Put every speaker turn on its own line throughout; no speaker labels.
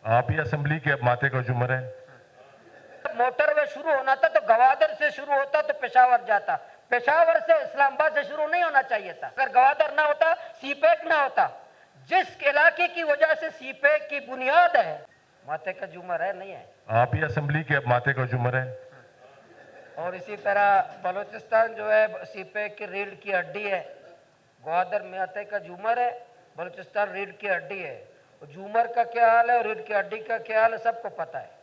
آپ ہی اسمبلی کے اب ماتے کا جمر ہے.
موٹر وے شروع ہونا تھا تو گوادر سے شروع ہوتا تو پشاور جاتا. پشاور سے اسلام آباد سے شروع نہیں ہونا چاہیے تھا. اگر گوادر نہ ہوتا, سی پیک نہ ہوتا, جس علاقے کی وجہ سے سی پیک کی بنیاد ہے, ماتے کا جمر ہے نہیں ہے.
آپ ہی اسمبلی کے اب ماتے کا جمر ہے.
اور اسی طرح بلوچستان جو ہے سی پیک کی ریڑھ کی ہڈی ہے. گوادر ماتے کا جمر ہے, بلوچستان ریڑھ کی ہڈی ہے. جمر کا کیا حال ہے اور ریڑھ کی ہڈی کا کیا حال ہے سب کو پتہ ہے.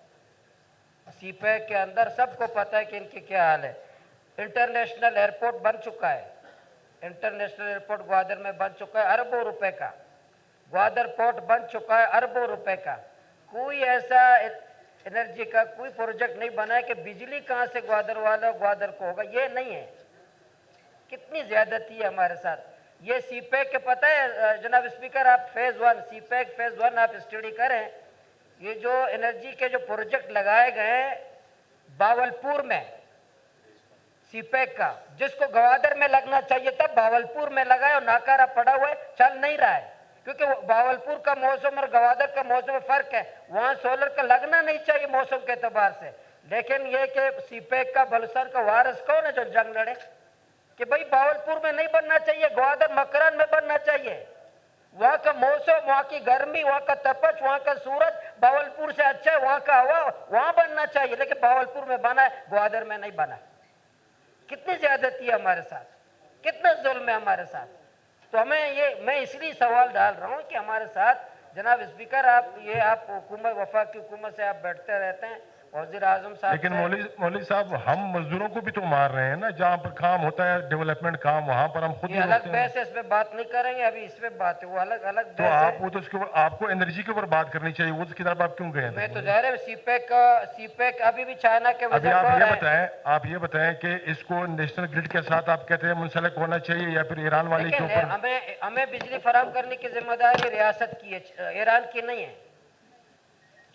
سی پیک کے اندر سب کو پتہ ہے کہ ان کی کیا حال ہے. انٹرنیشنل ایئرپورٹ بن چکا ہے. انٹرنیشنل ایئرپورٹ گوادر میں بن چکا ہے اربوں روپے کا. گوادر پورٹ بن چکا ہے اربوں روپے کا. کوئی ایسا انرجی کا کوئی پروجیکٹ نہیں بنا ہے کہ بجلی کہاں سے گوادر والا گوادر کو ہوگا, یہ نہیں ہے. کتنی زیادتی ہے ہمارے ساتھ. یہ سی پیک کے پتہ ہے جناب اسپیکر, آپ فیز ون سی پیک فیز ون آپ اسٹڈی کریں. یہ جو انرجی کے جو پروجیکٹ لگائے گئے ہیں باولپور میں سی پیک کا, جس کو گوادر میں لگنا چاہیے تھا باولپور میں لگائے اور ناکارہ پڑا ہوا ہے, چل نہیں رہا ہے. کیونکہ باولپور کا موسم اور گوادر کا موسم میں فرق ہے. وہاں سولر کا لگنا نہیں چاہیے موسم کے اعتبار سے, لیکن یہ کہ سی پیک کا بلوچستان کا وارث کون ہے جو جنگ لڑے کہ بھئی باولپور میں نہیں بننا چاہیے, گوادر مکران میں بننا چاہیے. وہاں کا موسم, وہاں کی گرمی, وہاں کا تپش, وہاں کا سورج باولپور سے اچھا ہے. وہاں کا ہوا وہاں بننا چاہیے, لیکن باولپور میں بنا ہے, گوادر میں نہیں بنا. کتنی زیادتی ہے ہمارے ساتھ, کتنا ظلم ہے ہمارے ساتھ. تو میں اس لیے سوال ڈال رہا ہوں کہ ہمارے ساتھ جناب اسپیکر آپ حکومت وفاقی حکومت سے آپ بیٹھتے رہتے ہیں, وزیر اعظم صاحب
لیکن مولوی صاحب ہم مزدوروں کو بھی تو مار رہے ہیں نا. جہاں پر کام ہوتا ہے ڈیولپمنٹ کام, وہاں پر ہم خود ہی
یہ الگ
روکتے ہیں.
بحث ہے, اس پہ بات نہیں کریں گے ابھی. اس پہ بات ہے وہ الگ
تو
بحث ہے.
آپ وہ تو اس کے اوپر آپ کو انرجی کے اوپر بات کرنی چاہیے, وہ اس کی طرف آپ کیوں گئے
میں
ہیں؟
تو ظاہر ہے سی پیک ابھی بھی چائنا کے
ابھی
وزٹ پر ہے.
آپ یہ بتائیں کہ اس کو نیشنل گرڈ کے ساتھ آپ کہتے ہیں منسلک ہونا چاہیے یا پھر ایران والے کے
لیکن
اوپر؟
ہمیں بجلی فراہم کرنے کی ذمہ داری ریاست کی ہے, ایران کی نہیں ہے,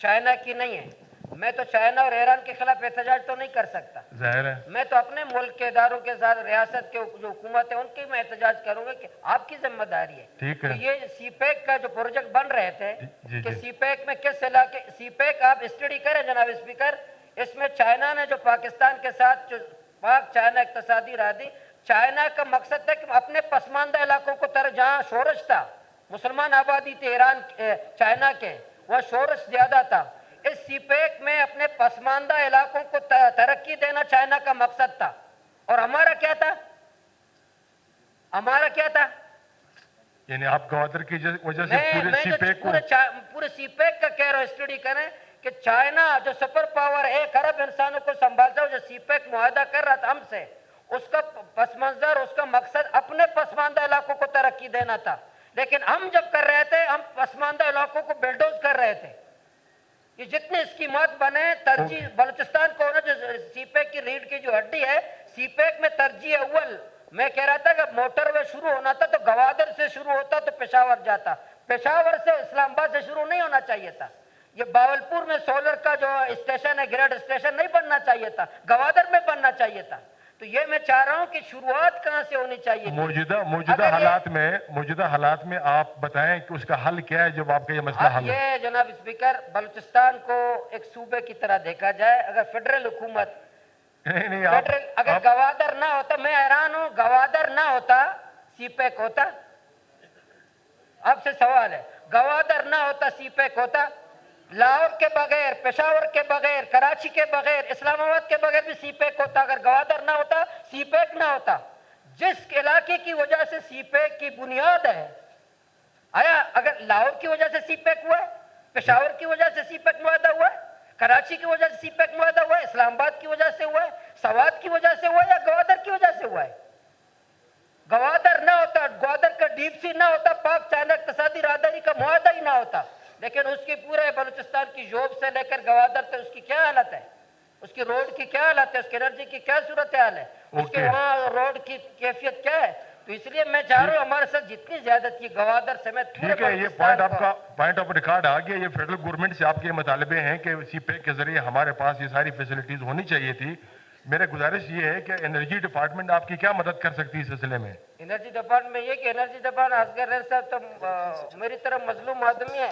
چائنا کی نہیں ہے. میں تو چائنا اور ایران کے خلاف احتجاج تو نہیں کر سکتا.
ظاہر ہے
میں تو اپنے ملک کے اداروں کے ساتھ ریاست کے جو حکومت ہے ان کی میں احتجاج کروں گا کہ آپ کی ذمہ داری ہے.
ٹھیک ہے.
تو یہ سی پیک کا جو پروجیکٹ بن رہے تھے کہ
جی.
سی پیک میں کس علاقے, سی پیک آپ اسٹڈی کریں جناب اسپیکر, اس میں چائنا نے جو پاکستان کے ساتھ جو پاک چائنا اقتصادی راہداری, چائنا کا مقصد تھا کہ اپنے پسماندہ علاقوں کو جہاں شورش تھا, مسلمان آبادی تھی ایران چائنا کے, وہاں شورش زیادہ تھا. اس سی پیک میں اپنے پسماندہ علاقوں کو ترقی دینا چائنا کا مقصد تھا. اور ہمارا کیا تھا,
یعنی آپ گوادر کی وجہ سے پورے سی پیک کو
پورے سی پیک کا کہہ رہا ہوں اسٹڈی کریں کہ چائنا جو سپر پاور 1 ارب انسانوں کو سنبھالتا ہے, جو سی پیک معاہدہ کر رہا تھا ہم سے, اس کا پس منظر, اس کا مقصد اپنے پسماندہ علاقوں کو ترقی دینا تھا. لیکن ہم جب کر رہے تھے, ہم پسماندہ علاقوں کو بلڈوز کر رہے تھے. یہ جتنے اسکیمات بنے ترجیح بلوچستان کو ہونا, جو سی پیک کی ریڑھ کی جو ہڈی ہے, سی پیک میں ترجیح اول میں کہہ رہا تھا کہ موٹر وے شروع ہونا تھا تو گوادر سے شروع ہوتا تو پشاور جاتا. پشاور سے اسلام آباد سے شروع نہیں ہونا چاہیے تھا. یہ باولپور میں سولر کا جو اسٹیشن ہے, گریڈ اسٹیشن نہیں بننا چاہیے تھا, گوادر میں بننا چاہیے تھا. تو یہ میں چاہ رہا ہوں کہ شروعات کہاں سے ہونی چاہیے.
موجودہ حالات میں آپ بتائیں کہ اس کا حل کیا ہے جب آپ کا یہ مسئلہ حل ہے.
یہ جناب اسپیکر, بلوچستان کو ایک صوبے کی طرح دیکھا جائے. اگر فیڈرل حکومت اگر گوادر نہ ہوتا, میں حیران ہوں, گوادر نہ ہوتا سی پیک ہوتا. آپ سے سوال ہے, گوادر نہ ہوتا سی پیک ہوتا. لاہور کے بغیر, پشاور کے بغیر, کراچی کے بغیر, اسلام آباد کے بغیر بھی سی پیک ہوتا. اگر گوادر نہ ہوتا, سی پیک نہ ہوتا. جس علاقے کی وجہ سے سی پیک کی بنیاد ہے, اگر لاہور کی وجہ سے سی پیک ہوا ہے, پشاور کی وجہ سے سی پیک معاہدہ ہوا ہے, کراچی کی وجہ سے سی پیک معاہدہ ہوا ہے, اسلام آباد کی وجہ سے ہوا ہے, سوات کی وجہ سے ہوا ہے, یا گوادر کی وجہ سے ہوا ہے. گوادر نہ ہوتا, گوادر کا ڈیپ سی نہ ہوتا, پاک چائنا اقتصادی راہداری کا معاہدہ ہی نہ ہوتا. لیکن اس کی پورے بلوچستان کی جوب سے لے کر گوادر تک اس کی کیا حالت ہے, اس کی روڈ کی کیا حالت ہے, اس کی انرجی کی کیا صورتحال ہے, اس کے وہاں روڈ کی کیفیت کیا ہے. تو اس لیے میں چاہ رہا ہوں ہمارے ساتھ جتنی زیادتی گوادر سے میں
ٹھیک ہے, یہ پوائنٹ آپ کا پوائنٹ آف ریکارڈ آ گیا. یہ فیڈرل گورنمنٹ سے آپ کے مطالبے ہیں کہ سی پیک کے ذریعے ہمارے پاس یہ ساری فیسلٹیز ہونی چاہیے تھی. میرے گزارش یہ ہے کہ انرجی ڈپارٹمنٹ آپ کی کیا مدد کر سکتی ہے اس سلسلے میں؟
انرجی ڈپارٹمنٹ میں یہ کہ انرجی ڈپارٹمنٹ اصغر صاحب تو میری طرف مظلوم آدمی ہے.